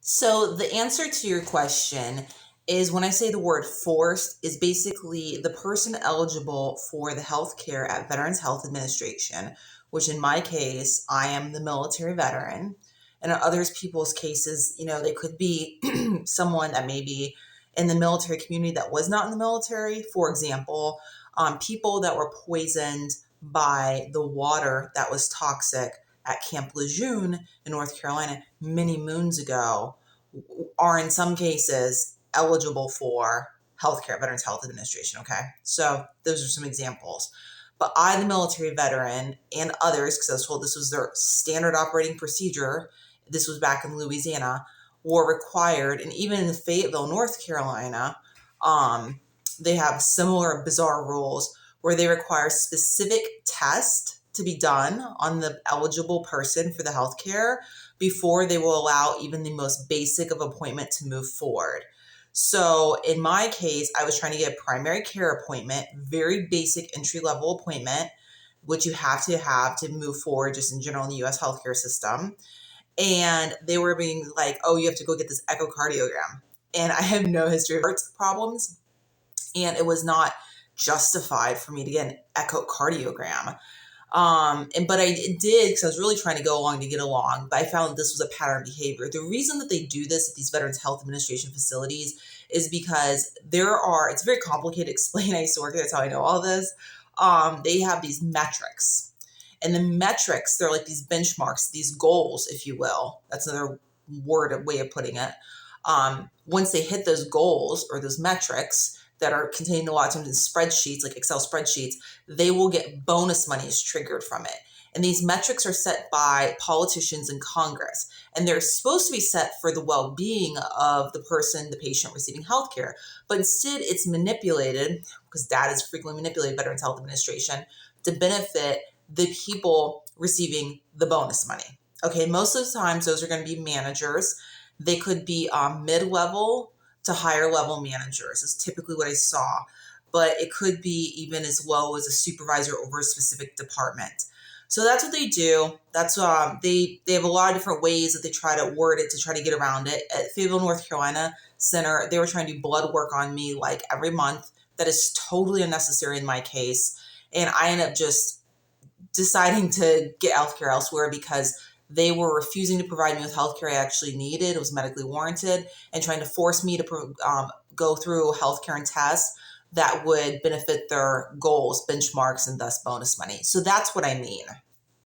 So the answer to your question is when I say the word forced is basically the person eligible for the health care at Veterans Health Administration, which in my case, I am the military veteran. And in others people's cases, they could be someone that may be in the military community that was not in the military. For example, people that were poisoned by the water that was toxic at Camp Lejeune in North Carolina many moons ago are in some cases eligible for healthcare, Veterans Health Administration. Okay. So those are some examples. But I, the military veteran, and others, because I was told this was their standard operating procedure, this was back in Louisiana, were required, and even in Fayetteville, North Carolina, they have similar bizarre rules where they require specific tests to be done on the eligible person for the healthcare before they will allow even the most basic of appointment to move forward. So in my case, I was trying to get a primary care appointment, very basic entry level appointment, which you have to move forward just in general in the US healthcare system. And they were being like, oh, you have to go get this echocardiogram. And I have no history of heart problems. And it was not justified for me to get an echocardiogram. But I did because I was really trying to go along to get along. But I found that this was a pattern behavior. The reason that they do this at these Veterans Health Administration facilities is because it's very complicated to explain. I used to work there, that's how I know all this. They have these metrics. And the metrics, they're like these benchmarks, these goals, if you will. That's another way of putting it. Once they hit those goals or those metrics that are contained a lot of times in spreadsheets, like Excel spreadsheets, they will get bonus money is triggered from it. And these metrics are set by politicians in Congress. And they're supposed to be set for the well-being of the patient receiving healthcare. But instead, it's manipulated, because data is frequently manipulated by Veterans Health Administration, to benefit the people receiving the bonus money. Okay, most of the times those are going to be managers. They could be mid-level to higher level managers is typically what I saw, but it could be even as low as a supervisor over a specific department. So that's what they do. That's they have a lot of different ways that they try to word it to try to get around it. At Fayetteville, North Carolina Center, they were trying to do blood work on me like every month. That is totally unnecessary in my case, and I ended up just deciding to get healthcare elsewhere because they were refusing to provide me with healthcare I actually needed. It was medically warranted, and trying to force me to go through healthcare and tests that would benefit their goals, benchmarks, and thus bonus money. So that's what I mean.